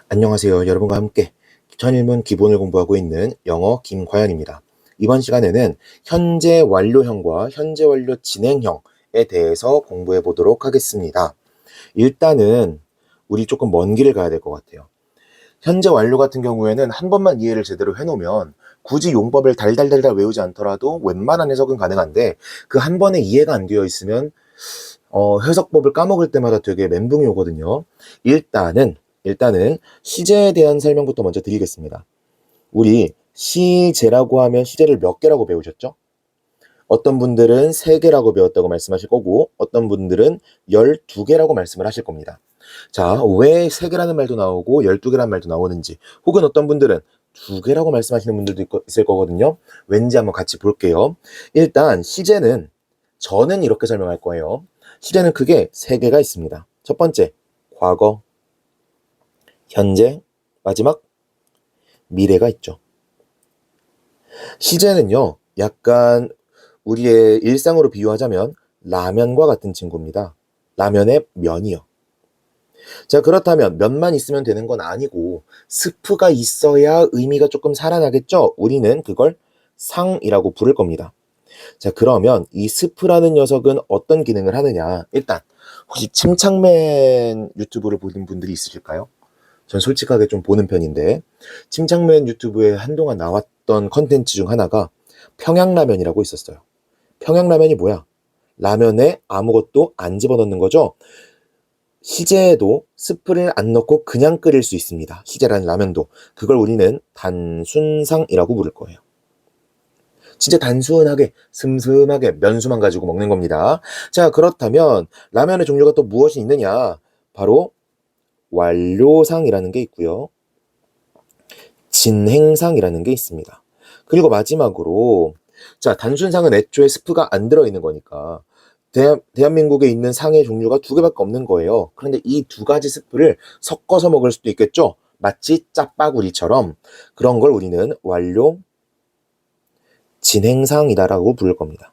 안녕하세요. 여러분과 함께 천일문 기본을 공부하고 있는 영어 김과연입니다. 이번 시간에는 현재 완료형과 현재 완료 진행형에 대해서 공부해 보도록 하겠습니다. 일단은 우리 조금 먼 길을 가야 될 것 같아요. 현재 완료 같은 경우에는 한 번만 이해를 제대로 해놓으면 굳이 용법을 달달달달 외우지 않더라도 웬만한 해석은 가능한데 그 한 번에 이해가 안 되어 있으면 해석법을 까먹을 때마다 되게 멘붕이 오거든요. 일단은 시제에 대한 설명부터 먼저 드리겠습니다. 우리 시제라고 하면 시제를 몇 개라고 배우셨죠? 어떤 분들은 3개라고 배웠다고 말씀하실 거고 어떤 분들은 12개라고 말씀을 하실 겁니다. 자, 왜 3개라는 말도 나오고 12개라는 말도 나오는지, 혹은 어떤 분들은 2개라고 말씀하시는 분들도 있을 거거든요. 왠지 한번 같이 볼게요. 일단 시제는 저는 이렇게 설명할 거예요. 시제는 크게 3개가 있습니다. 첫 번째, 과거, 현재, 마지막 미래가 있죠. 시제는요, 약간 우리의 일상으로 비유하자면 라면과 같은 친구입니다. 라면의 면이요. 자, 그렇다면 면만 있으면 되는 건 아니고 스프가 있어야 의미가 조금 살아나겠죠? 우리는 그걸 상이라고 부를 겁니다. 자, 그러면 이 스프라는 녀석은 어떤 기능을 하느냐? 일단 혹시 침착맨 유튜브를 보는 분들이 있으실까요? 전 솔직하게 좀 보는 편인데, 침착맨 유튜브에 한동안 나왔던 컨텐츠 중 하나가 평양라면이라고 있었어요. 평양라면이 뭐야? 라면에 아무것도 안 집어넣는 거죠. 시제에도 스프를 안 넣고 그냥 끓일 수 있습니다. 시제라는 라면도. 그걸 우리는 단순상이라고 부를 거예요. 진짜 단순하게 슴슴하게 면수만 가지고 먹는 겁니다. 자, 그렇다면 라면의 종류가 또 무엇이 있느냐? 바로 완료상이라는 게 있고요. 진행상이라는 게 있습니다. 그리고 마지막으로, 자, 단순상은 애초에 스프가 안 들어있는 거니까 대한민국에 있는 상의 종류가 2개밖에 없는 거예요. 그런데 이 2가지 스프를 섞어서 먹을 수도 있겠죠. 마치 짜파구리처럼. 그런 걸 우리는 완료 진행상이다라고 부를 겁니다.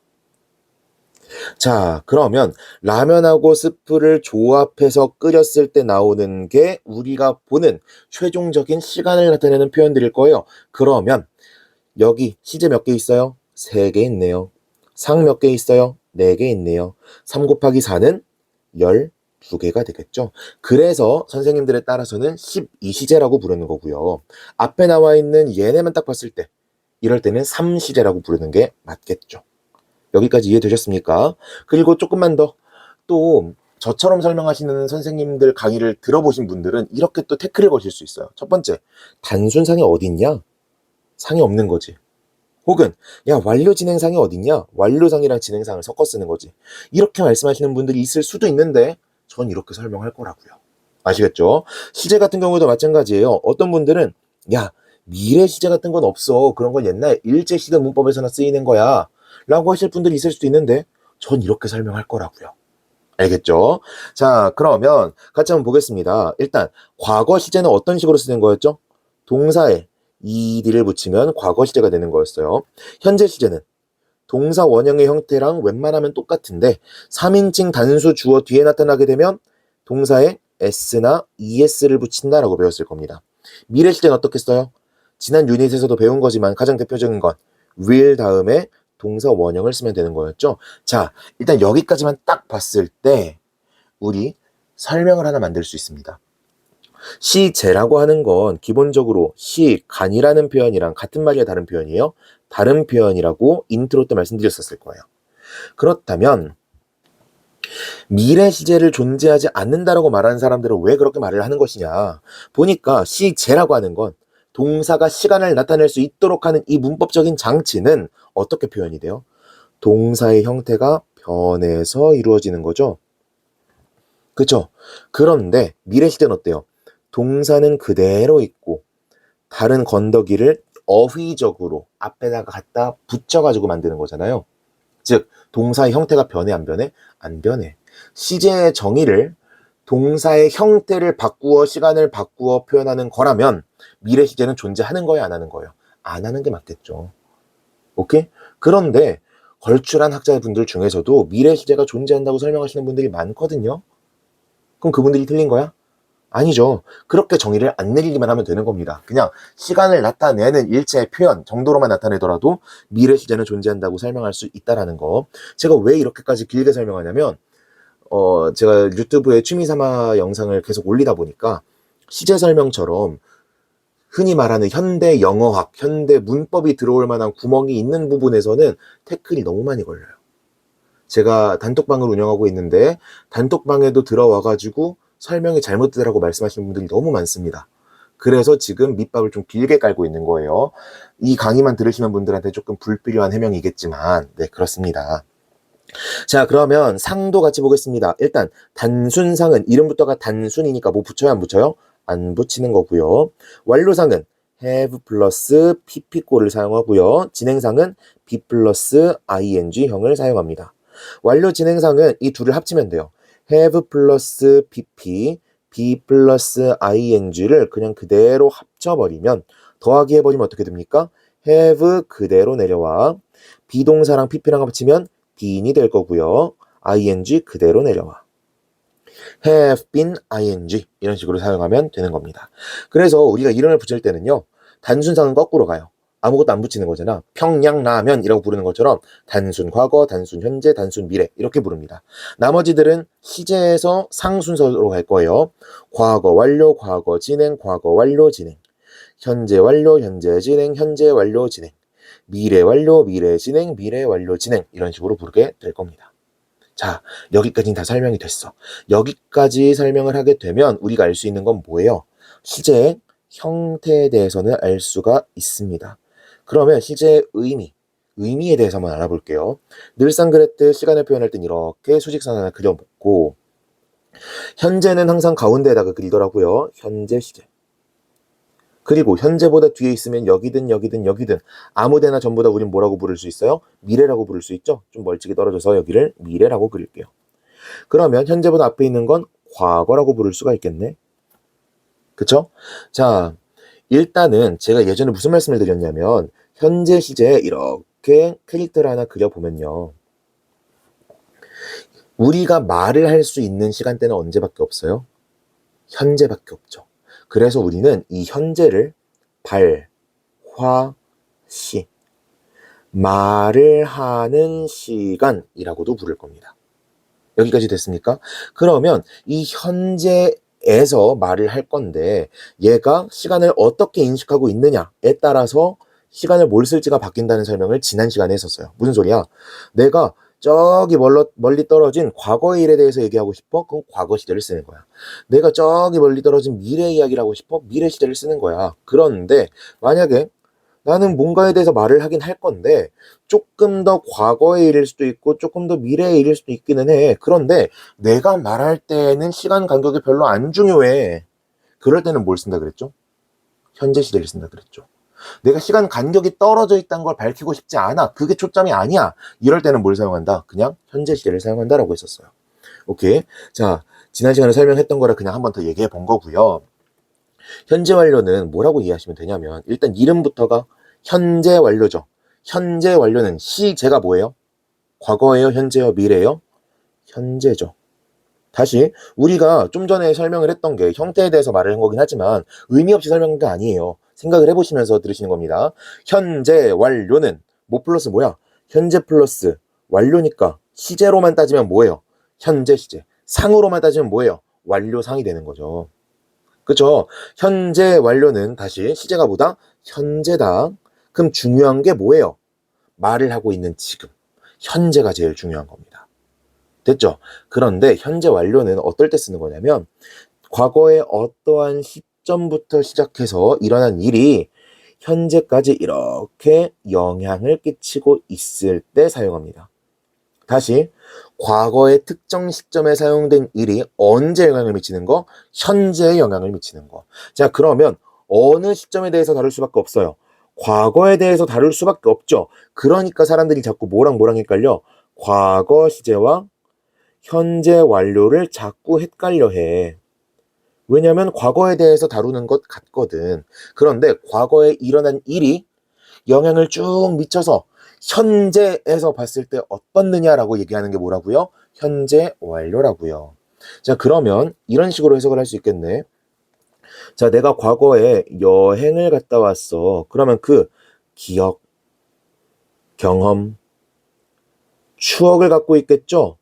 자, 그러면 라면하고 스프를 조합해서 끓였을 때 나오는 게 우리가 보는 최종적인 시간을 나타내는 표현들일 거예요. 그러면 여기 시제 몇 개 있어요? 3개 있네요. 상 몇 개 있어요? 4개 있네요. 3 곱하기 4는 12개가 되겠죠. 그래서 선생님들에 따라서는 12시제라고 부르는 거고요. 앞에 나와 있는 얘네만 딱 봤을 때 이럴 때는 3시제라고 부르는 게 맞겠죠. 여기까지 이해되셨습니까? 그리고 조금만 더, 또 저처럼 설명하시는 선생님들 강의를 들어보신 분들은 이렇게 또 태클을 거실 수 있어요. 첫 번째, 단순상이 어딨냐? 상이 없는 거지. 혹은 야, 완료 진행상이 어딨냐? 완료상이랑 진행상을 섞어 쓰는 거지. 이렇게 말씀하시는 분들이 있을 수도 있는데 전 이렇게 설명할 거라고요. 아시겠죠? 시제 같은 경우도 마찬가지예요. 어떤 분들은 야, 미래 시제 같은 건 없어. 그런 건 옛날 일제시대 문법에서나 쓰이는 거야. 라고 하실 분들이 있을 수도 있는데 전 이렇게 설명할 거라고요. 알겠죠? 자, 그러면 같이 한번 보겠습니다. 일단 과거 시제는 어떤 식으로 쓰는 거였죠? 동사에 ed를 붙이면 과거 시제가 되는 거였어요. 현재 시제는 동사 원형의 형태랑 웬만하면 똑같은데 3인칭 단수 주어 뒤에 나타나게 되면 동사에 s나 es를 붙인다라고 배웠을 겁니다. 미래 시제는 어떻게 써요? 지난 유닛에서도 배운 거지만 가장 대표적인 건 will 다음에 동사 원형을 쓰면 되는 거였죠. 자, 일단 여기까지만 딱 봤을 때 우리 설명을 하나 만들 수 있습니다. 시제라고 하는 건 기본적으로 시간이라는 표현이랑 같은 말이야 다른 표현이에요? 다른 표현이라고 인트로 때 말씀드렸었을 거예요. 그렇다면 미래 시제를 존재하지 않는다라고 말하는 사람들은 왜 그렇게 말을 하는 것이냐? 보니까 시제라고 하는 건 동사가 시간을 나타낼 수 있도록 하는 이 문법적인 장치는 어떻게 표현이 돼요? 동사의 형태가 변해서 이루어지는 거죠. 그쵸? 그런데 미래 시제는 어때요? 동사는 그대로 있고 다른 건더기를 어휘적으로 앞에다가 갖다 붙여가지고 만드는 거잖아요. 즉 동사의 형태가 변해 안 변해? 안 변해. 시제의 정의를 동사의 형태를 바꾸어 시간을 바꾸어 표현하는 거라면 미래 시제는 존재하는 거예요, 안 하는 거예요? 안 하는 게 맞겠죠. 오케이? 그런데 걸출한 학자분들 중에서도 미래 시제가 존재한다고 설명하시는 분들이 많거든요. 그럼 그분들이 틀린 거야? 아니죠. 그렇게 정의를 안 내리기만 하면 되는 겁니다. 그냥 시간을 나타내는 일체의 표현 정도로만 나타내더라도 미래 시제는 존재한다고 설명할 수 있다라는 거. 제가 왜 이렇게까지 길게 설명하냐면 제가 유튜브에 취미 삼아 영상을 계속 올리다 보니까 시제 설명처럼 흔히 말하는 현대 영어학, 현대 문법이 들어올 만한 구멍이 있는 부분에서는 태클이 너무 많이 걸려요. 제가 단톡방을 운영하고 있는데 단톡방에도 들어와가지고 설명이 잘못되더라고 말씀하시는 분들이 너무 많습니다. 그래서 지금 밑밥을 좀 길게 깔고 있는 거예요. 이 강의만 들으시는 분들한테 조금 불필요한 해명이겠지만 네, 그렇습니다. 자, 그러면 상도 같이 보겠습니다. 일단 단순상은 이름부터가 단순이니까 뭐 붙여요, 안 붙여요? 안 붙이는 거고요. 완료상은 have 플러스 pp꼴을 사용하고요. 진행상은 be 플러스 ing형을 사용합니다. 완료 진행상은 이 둘을 합치면 돼요. have 플러스 pp, be 플러스 ing를 그냥 그대로 합쳐버리면 더하기 해버리면 어떻게 됩니까? have 그대로 내려와 비동사랑 pp랑 합치면 be인이 될 거고요. ing 그대로 내려와. have been ing 이런 식으로 사용하면 되는 겁니다. 그래서 우리가 이름을 붙일 때는요. 단순상은 거꾸로 가요. 아무것도 안 붙이는 거잖아. 평양라면이라고 부르는 것처럼 단순 과거, 단순 현재, 단순 미래 이렇게 부릅니다. 나머지들은 시제에서 상순서로 갈 거예요. 과거 완료, 과거 진행, 과거 완료 진행. 현재 완료, 현재 진행, 현재 완료 진행. 미래 완료, 미래 진행, 미래 완료 진행 이런 식으로 부르게 될 겁니다. 자, 여기까지는 다 설명이 됐어. 여기까지 설명을 하게 되면 우리가 알 수 있는 건 뭐예요? 시제의 형태에 대해서는 알 수가 있습니다. 그러면 시제의 의미에 대해서 한번 알아볼게요. 늘상 그랬듯 시간을 표현할 땐 이렇게 수직선 하나 그려먹고 현재는 항상 가운데에다가 그리더라고요. 현재 시제. 그리고 현재보다 뒤에 있으면 여기든 여기든 여기든 아무데나 전부 다 우린 뭐라고 부를 수 있어요? 미래라고 부를 수 있죠? 좀 멀찍이 떨어져서 여기를 미래라고 그릴게요. 그러면 현재보다 앞에 있는 건 과거라고 부를 수가 있겠네. 그쵸? 자, 일단은 제가 예전에 무슨 말씀을 드렸냐면 현재 시제에 이렇게 캐릭터를 하나 그려보면요. 우리가 말을 할 수 있는 시간대는 언제밖에 없어요? 현재밖에 없죠. 그래서 우리는 이 현재를 발, 화, 시, 말을 하는 시간이라고도 부를 겁니다. 여기까지 됐습니까? 그러면 이 현재에서 말을 할 건데 얘가 시간을 어떻게 인식하고 있느냐에 따라서 시간을 뭘 쓸지가 바뀐다는 설명을 지난 시간에 했었어요. 무슨 소리야? 내가 저기 멀리 떨어진 과거의 일에 대해서 얘기하고 싶어? 그럼 과거 시제를 쓰는 거야. 내가 저기 멀리 떨어진 미래 이야기를 하고 싶어? 미래 시제를 쓰는 거야. 그런데 만약에 나는 뭔가에 대해서 말을 하긴 할 건데 조금 더 과거의 일일 수도 있고 조금 더 미래의 일일 수도 있기는 해. 그런데 내가 말할 때는 시간 간격이 별로 안 중요해. 그럴 때는 뭘 쓴다 그랬죠? 현재 시제를 쓴다 그랬죠. 내가 시간 간격이 떨어져 있다는 걸 밝히고 싶지 않아. 그게 초점이 아니야. 이럴 때는 뭘 사용한다? 그냥 현재 시제를 사용한다라고 했었어요. 오케이. 자, 지난 시간에 설명했던 거를 그냥 한 번 더 얘기해 본 거고요. 현재 완료는 뭐라고 이해하시면 되냐면 일단 이름부터가 현재 완료죠. 현재 완료는 시제가 뭐예요? 과거예요? 현재요? 미래예요? 현재죠. 다시 우리가 좀 전에 설명을 했던 게 형태에 대해서 말을 한 거긴 하지만 의미 없이 설명한 게 아니에요. 생각을 해보시면서 들으시는 겁니다. 현재 완료는 뭐 플러스 뭐야? 현재 플러스 완료니까 시제로만 따지면 뭐예요? 현재 시제. 상으로만 따지면 뭐예요? 완료상이 되는 거죠. 그쵸? 현재 완료는 다시 시제가 보다 현재다. 그럼 중요한 게 뭐예요? 말을 하고 있는 지금. 현재가 제일 중요한 겁니다. 됐죠? 그런데 현재 완료는 어떨 때 쓰는 거냐면 과거의 어떠한 시점부터 시작해서 일어난 일이 현재까지 이렇게 영향을 끼치고 있을 때 사용합니다. 다시 과거의 특정 시점에 사용된 일이 언제 영향을 미치는 거? 현재에 영향을 미치는 거. 자, 그러면 어느 시점에 대해서 다룰 수밖에 없어요. 과거에 대해서 다룰 수밖에 없죠. 그러니까 사람들이 자꾸 뭐랑 뭐랑 헷갈려. 과거 시제와 현재 완료를 자꾸 헷갈려 해. 왜냐면 과거에 대해서 다루는 것 같거든. 그런데 과거에 일어난 일이 영향을 쭉 미쳐서 현재에서 봤을 때 어떻느냐라고 얘기하는 게 뭐라고요? 현재 완료라고요. 자, 그러면 이런 식으로 해석을 할 수 있겠네. 자, 내가 과거에 여행을 갔다 왔어. 그러면 그 기억, 경험, 추억을 갖고 있겠죠?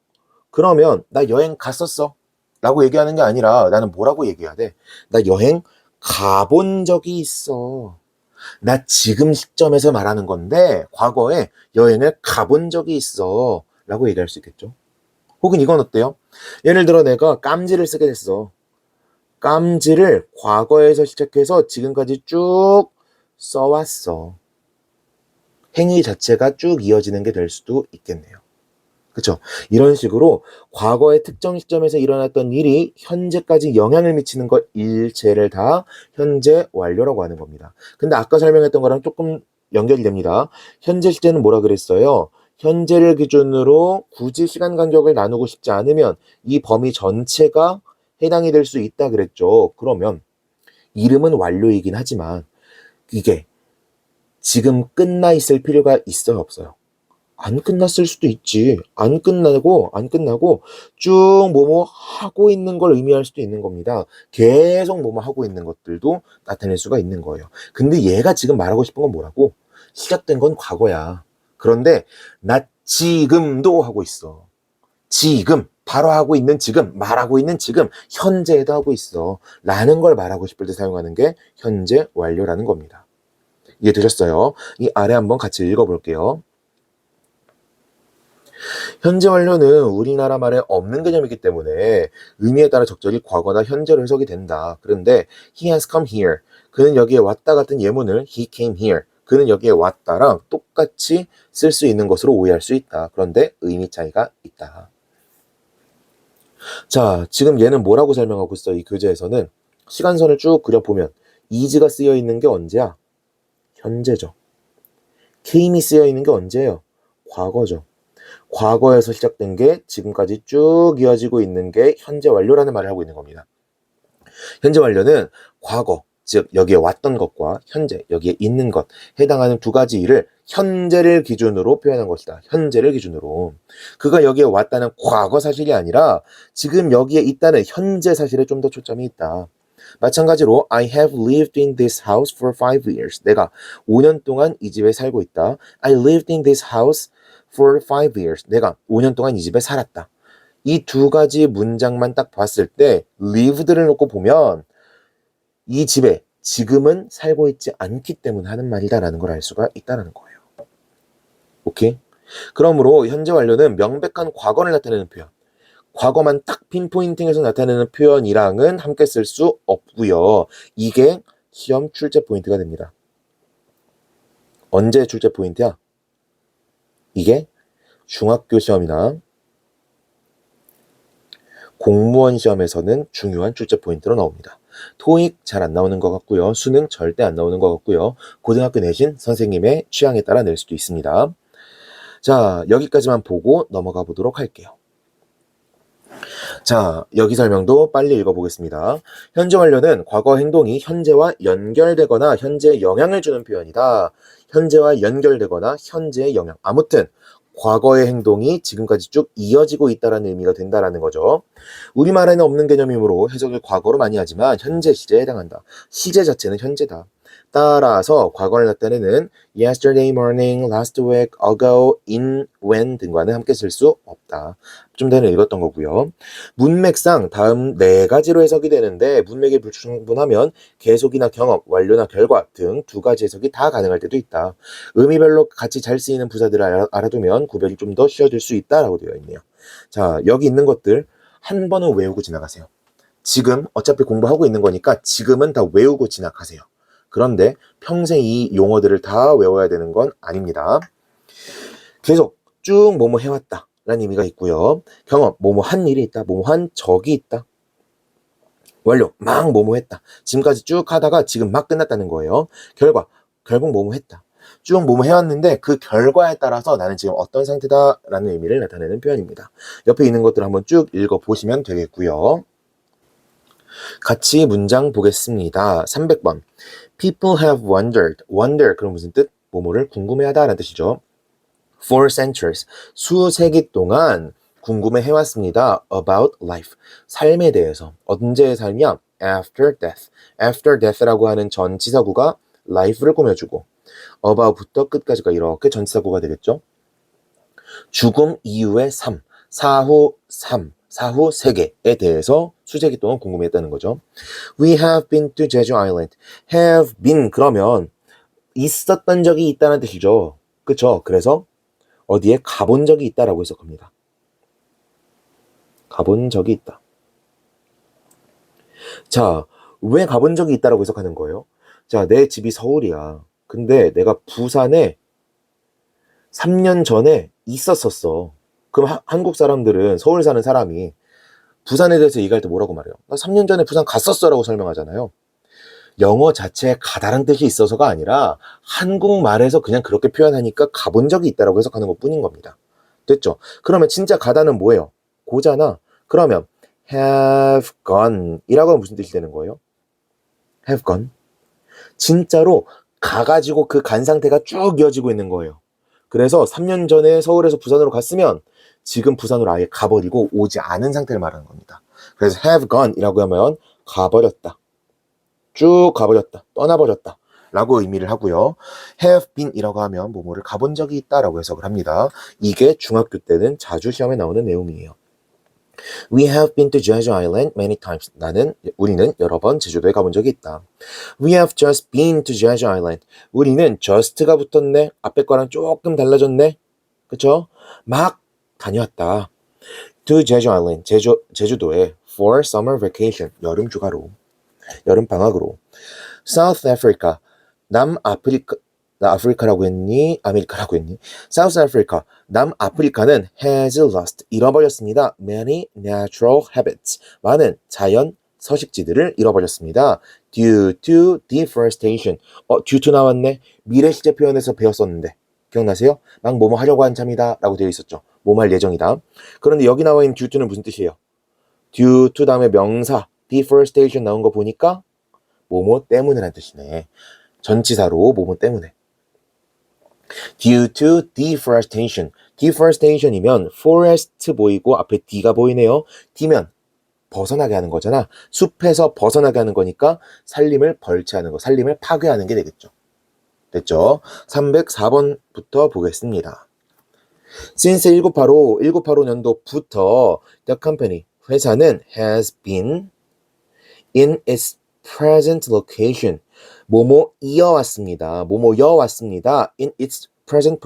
그러면 나 여행 갔었어 라고 얘기하는 게 아니라 나는 뭐라고 얘기해야 돼? 나 여행 가본 적이 있어. 나 지금 시점에서 말하는 건데 과거에 여행을 가본 적이 있어 라고 얘기할 수 있겠죠. 혹은 이건 어때요? 예를 들어 내가 깜지를 쓰게 됐어. 깜지를 과거에서 시작해서 지금까지 쭉 써왔어. 행위 자체가 쭉 이어지는 게 될 수도 있겠네요. 그렇죠? 이런 식으로 과거의 특정 시점에서 일어났던 일이 현재까지 영향을 미치는 것 일체를 다 현재 완료라고 하는 겁니다. 근데 아까 설명했던 거랑 조금 연결이 됩니다. 현재 시제는 뭐라 그랬어요? 현재를 기준으로 굳이 시간 간격을 나누고 싶지 않으면 이 범위 전체가 해당이 될 수 있다 그랬죠. 그러면 이름은 완료이긴 하지만 이게 지금 끝나 있을 필요가 있어요, 없어요? 안 끝났을 수도 있지. 안 끝나고 쭉 뭐뭐 하고 있는 걸 의미할 수도 있는 겁니다. 계속 뭐뭐 하고 있는 것들도 나타낼 수가 있는 거예요. 근데 얘가 지금 말하고 싶은 건 뭐라고? 시작된 건 과거야. 그런데 나 지금도 하고 있어. 지금, 바로 하고 있는 지금, 말하고 있는 지금, 현재에도 하고 있어. 라는 걸 말하고 싶을 때 사용하는 게 현재 완료라는 겁니다. 이해되셨어요? 이 아래 한번 같이 읽어볼게요. 현재 완료는 우리나라 말에 없는 개념이기 때문에 의미에 따라 적절히 과거나 현재로 해석이 된다. 그런데 he has come here. 그는 여기에 왔다 같은 예문을 he came here. 그는 여기에 왔다랑 똑같이 쓸 수 있는 것으로 오해할 수 있다. 그런데 의미 차이가 있다. 자, 지금 얘는 뭐라고 설명하고 있어? 이 교재에서는 시간선을 쭉 그려보면 is가 쓰여 있는 게 언제야? 현재죠. came이 쓰여 있는 게 언제예요? 과거죠. 과거에서 시작된 게 지금까지 쭉 이어지고 있는 게 현재 완료라는 말을 하고 있는 겁니다. 현재 완료는 과거, 즉 여기에 왔던 것과 현재, 여기에 있는 것, 해당하는 두 가지 일을 현재를 기준으로 표현한 것이다. 현재를 기준으로. 그가 여기에 왔다는 과거 사실이 아니라 지금 여기에 있다는 현재 사실에 좀 더 초점이 있다. 마찬가지로 I have lived in this house for 5 years. 내가 5년 동안 이 집에 살고 있다. I lived in this house for 5 years. 내가 5년 동안 이 집에 살았다. 이 두 가지 문장만 딱 봤을 때 lived를 놓고 보면 이 집에 지금은 살고 있지 않기 때문에 하는 말이다라는 걸 알 수가 있다는 거예요. 오케이? 그러므로 현재 완료는 명백한 과거를 나타내는 표현. 과거만 딱 핀포인팅해서 나타내는 표현이랑은 함께 쓸 수 없고요. 이게 시험 출제 포인트가 됩니다. 언제 출제 포인트야? 이게 중학교 시험이나 공무원 시험에서는 중요한 출제 포인트로 나옵니다. 토익 잘 안 나오는 것 같고요. 수능 절대 안 나오는 것 같고요. 고등학교 내신 선생님의 취향에 따라 낼 수도 있습니다. 자, 여기까지만 보고 넘어가 보도록 할게요. 자, 여기 설명도 빨리 읽어보겠습니다. 현재 완료는 과거 행동이 현재와 연결되거나 현재에 영향을 주는 표현이다. 현재와 연결되거나 현재의 영향. 아무튼 과거의 행동이 지금까지 쭉 이어지고 있다는 의미가 된다라는 거죠. 우리말에는 없는 개념이므로 해석을 과거로 많이 하지만 현재 시제에 해당한다. 시제 자체는 현재다. 따라서 과거를 나타내는 yesterday morning, last week, ago, in, when 등과는 함께 쓸 수 없다. 좀 전에 읽었던 거고요. 문맥상 다음 네 가지로 해석이 되는데 문맥이 불충분하면 계속이나 경험, 완료나 결과 등 두 가지 해석이 다 가능할 때도 있다. 의미별로 같이 잘 쓰이는 부사들을 알아두면 구별이 좀 더 쉬워질 수 있다라고 되어 있네요. 자, 여기 있는 것들 한 번은 외우고 지나가세요. 지금 어차피 공부하고 있는 거니까 지금은 다 외우고 지나가세요. 그런데 평생 이 용어들을 다 외워야 되는 건 아닙니다. 계속 쭉 뭐뭐 해왔다 라는 의미가 있고요. 경험, 뭐뭐 한 일이 있다, 뭐뭐 한 적이 있다. 완료, 막 뭐뭐 했다. 지금까지 쭉 하다가 지금 막 끝났다는 거예요. 결과, 결국 뭐뭐 했다. 쭉 뭐뭐 해왔는데 그 결과에 따라서 나는 지금 어떤 상태다라는 의미를 나타내는 표현입니다. 옆에 있는 것들 한번 쭉 읽어보시면 되겠고요. 같이 문장 보겠습니다. 300번. People have wondered. wonder, 그럼 무슨 뜻? 뭐뭐를 궁금해하다 라는 뜻이죠. For centuries. 수세기 동안 궁금해 해왔습니다. About life. 삶에 대해서. 언제의 삶이야? After death. After death라고 하는 전치사구가 life를 꾸며주고 about부터 끝까지가 이렇게 전치사구가 되겠죠. 죽음 이후의 삶. 사후 삶. 사후 세계에 대해서 수재기 동안 궁금했다는 거죠. We have been to Jeju Island. have been 그러면 있었던 적이 있다는 뜻이죠. 그쵸? 그래서 어디에 가본 적이 있다라고 해석합니다. 가본 적이 있다. 자, 왜 가본 적이 있다라고 해석하는 거예요? 자, 내 집이 서울이야. 근데 내가 부산에 3년 전에 있었었어. 그럼 한국 사람들은 서울 사는 사람이 부산에 대해서 얘기할 때 뭐라고 말해요? 나 3년 전에 부산 갔었어라고 설명하잖아요. 영어 자체에 가다란 뜻이 있어서가 아니라 한국말에서 그냥 그렇게 표현하니까 가본 적이 있다라고 해석하는 것 뿐인 겁니다. 됐죠? 그러면 진짜 가다는 뭐예요? 고잖아. 그러면 have gone 이라고 하면 무슨 뜻이 되는 거예요? have gone. 진짜로 가가지고 그 간 상태가 쭉 이어지고 있는 거예요. 그래서 3년 전에 서울에서 부산으로 갔으면 지금 부산으로 아예 가버리고 오지 않은 상태를 말하는 겁니다. 그래서 have gone 이라고 하면 가버렸다. 쭉 가버렸다. 떠나버렸다. 라고 의미를 하고요. have been 이라고 하면 뭐뭐를 가본 적이 있다 라고 해석을 합니다. 이게 중학교 때는 자주 시험에 나오는 내용이에요. We have been to Jeju Island many times. 우리는 여러 번 제주도에 가본 적이 있다. We have just been to Jeju Island. 우리는 just가 붙었네. 앞에 거랑 조금 달라졌네. 그쵸? 막 다녀왔다. To Jeju Island. 제주도에 for summer vacation. 여름 휴가로. 여름 방학으로. South Africa. 아프리카라고 했니? 아메리카라고 했니? South Africa. 남아프리카는 has lost. 잃어버렸습니다. Many natural habits. 많은 자연 서식지들을 잃어버렸습니다. Due to deforestation. due to 나왔네. 미래 시제 표현에서 배웠었는데. 기억나세요? 막 뭐뭐 하려고 한 참이다 라고 되어 있었죠. 뭐뭐 할 예정이다. 그런데 여기 나와 있는 due to는 무슨 뜻이에요? due to 다음에 명사 deforestation 나온 거 보니까 뭐뭐 때문에란 뜻이네. 전치사로 뭐뭐 때문에. Due to deforestation. deforestation이면 forest 보이고 앞에 D가 보이네요. D면 벗어나게 하는 거잖아. 숲에서 벗어나게 하는 거니까 산림을 벌채하는 거, 산림을 파괴하는 게 되겠죠. 됐죠? 304번부터 보겠습니다. Since 1985년도부터 the company, 회사는 has been in its present location. 뭐뭐 이어왔습니다. in its present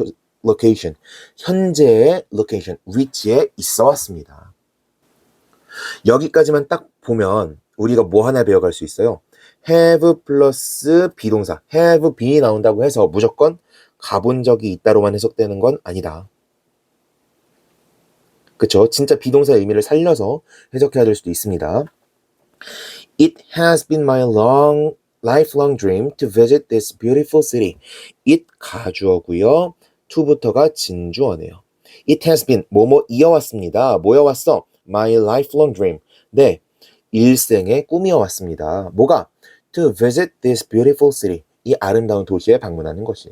location. 현재의 location, 위치에 있어 왔습니다. 여기까지만 딱 보면 우리가 뭐 하나 배워갈 수 있어요. have 플러스 비동사, have been이 나온다고 해서 무조건 가본 적이 있다로만 해석되는 건 아니다. 그쵸? 진짜 비동사의 의미를 살려서 해석해야 될 수도 있습니다. It has been my lifelong dream to visit this beautiful city. It 가주어고요. to부터가 진주어네요. It has been 뭐뭐 이어왔습니다. 뭐여왔어? My lifelong dream. 네, 일생의 꿈이어왔습니다. 뭐가? To visit this beautiful city. 이 아름다운 도시에 방문하는 것이.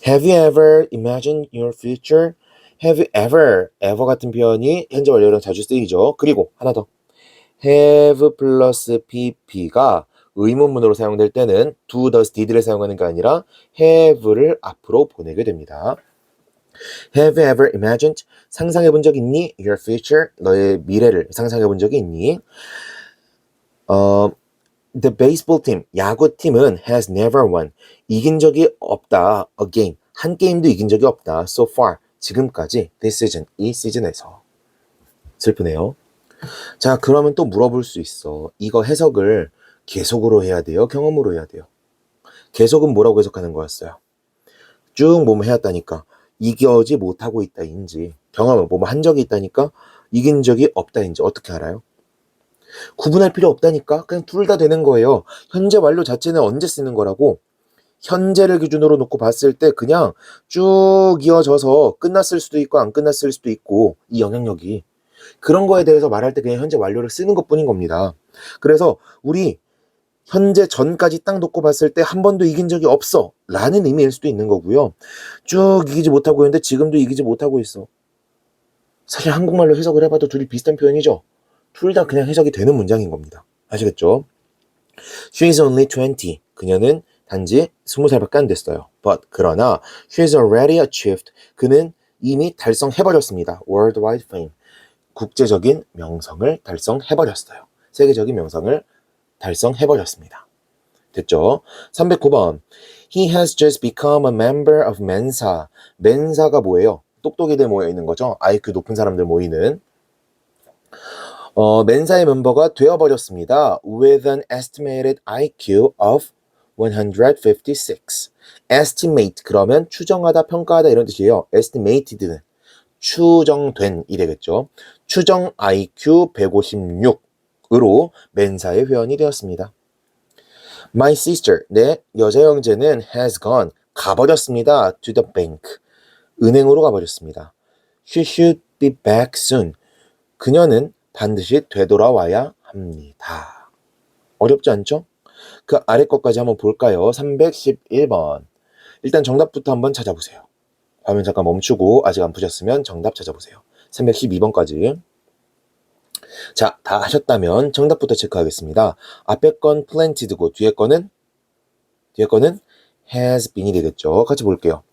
Have you ever imagined your future? Have you ever 같은 표현이 현재 완료랑 자주 쓰이죠. 그리고 하나 더. have 플러스 pp가 의문문으로 사용될 때는 do, does, did를 사용하는 게 아니라 have를 앞으로 보내게 됩니다. Have you ever imagined? 상상해 본 적 있니? Your future, 너의 미래를 상상해 본 적이 있니? The baseball team, 야구팀은 has never won. 이긴 적이 없다. A game, 한 게임도 이긴 적이 없다. So far, 지금까지 this season, 이 시즌에서. 슬프네요. 자, 그러면 또 물어볼 수 있어. 이거 해석을 계속으로 해야 돼요? 경험으로 해야 돼요? 계속은 뭐라고 해석하는 거였어요? 쭉 뭐뭐 해왔다니까 이겨지 못하고 있다인지, 경험은 뭐뭐 한 적이 있다니까 이긴 적이 없다인지 어떻게 알아요? 구분할 필요 없다니까 그냥 둘 다 되는 거예요. 현재 완료 자체는 언제 쓰는 거라고? 현재를 기준으로 놓고 봤을 때 그냥 쭉 이어져서 끝났을 수도 있고 안 끝났을 수도 있고, 이 영향력이 그런 거에 대해서 말할 때 그냥 현재 완료를 쓰는 것뿐인 겁니다. 그래서 우리 현재 전까지 딱 놓고 봤을 때 한 번도 이긴 적이 없어 라는 의미일 수도 있는 거고요. 쭉 이기지 못하고 있는데 지금도 이기지 못하고 있어. 사실 한국말로 해석을 해봐도 둘이 비슷한 표현이죠. 둘 다 그냥 해석이 되는 문장인 겁니다. 아시겠죠? She is only 20. 그녀는 단지 20살밖에 안 됐어요. But 그러나 she has already achieved. 그는 이미 달성해버렸습니다. Worldwide fame. 국제적인 명성을 달성해버렸어요. 세계적인 명성을 달성해버렸습니다. 됐죠? 309번. He has just become a member of Mensa. 멘사가 뭐예요? 똑똑이들 모여 있는 거죠. IQ 높은 사람들 모이는. 멘사의 멤버가 되어버렸습니다. With an estimated IQ of 156. estimate 그러면 추정하다, 평가하다 이런 뜻이에요. estimated는 추정된이 되겠죠. 추정 IQ 156으로 멘사의 회원이 되었습니다. My sister, 내 여자 형제는 has gone, 가버렸습니다. To the bank, 은행으로 가버렸습니다. She should be back soon. 그녀는 반드시 되돌아와야 합니다. 어렵지 않죠? 그 아래 것까지 한번 볼까요? 311번. 일단 정답부터 한번 찾아보세요. 화면 잠깐 멈추고 아직 안 푸셨으면 정답 찾아보세요. 312번까지. 자, 다 하셨다면 정답부터 체크하겠습니다. 앞에 건 planted고 뒤에 거는 has been이 되겠죠. 같이 볼게요.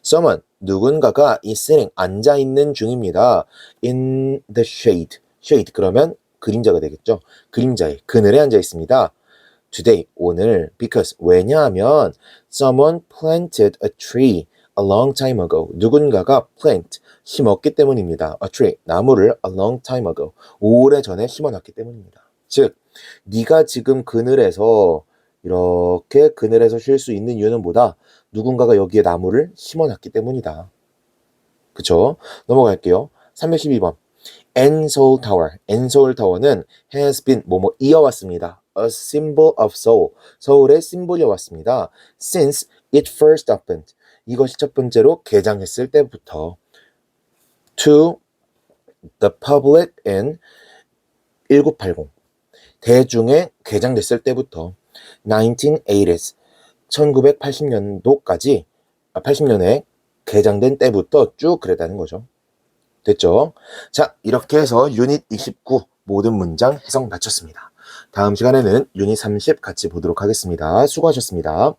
Someone, 누군가가 is sitting, 앉아있는 중입니다. In the shade. shade 그러면 그림자가 되겠죠. 그림자에, 그늘에 앉아있습니다. Today, 오늘, because, 왜냐하면 someone planted a tree a long time ago. 누군가가 plant, 심었기 때문입니다. A tree, 나무를 a long time ago. 오래전에 심어놨기 때문입니다. 즉, 네가 지금 그늘에서 이렇게 그늘에서 쉴 수 있는 이유는 뭐다? 누군가가 여기에 나무를 심어놨기 때문이다. 그쵸? 넘어갈게요. 312번. Seoul Tower. Seoul Tower는 has been 뭐뭐 이어왔습니다. A symbol of Seoul. 서울의 심볼이어왔습니다. Since it first opened. 이것이 첫 번째로 개장했을 때부터. To the public in 1980. 대중에 개장됐을 때부터. 1980s. 1980년도까지 80년에 개장된 때부터 쭉 그랬다는 거죠. 됐죠? 자, 이렇게 해서 유닛 29 모든 문장 해석 마쳤습니다. 다음 시간에는 유닛 30 같이 보도록 하겠습니다. 수고하셨습니다.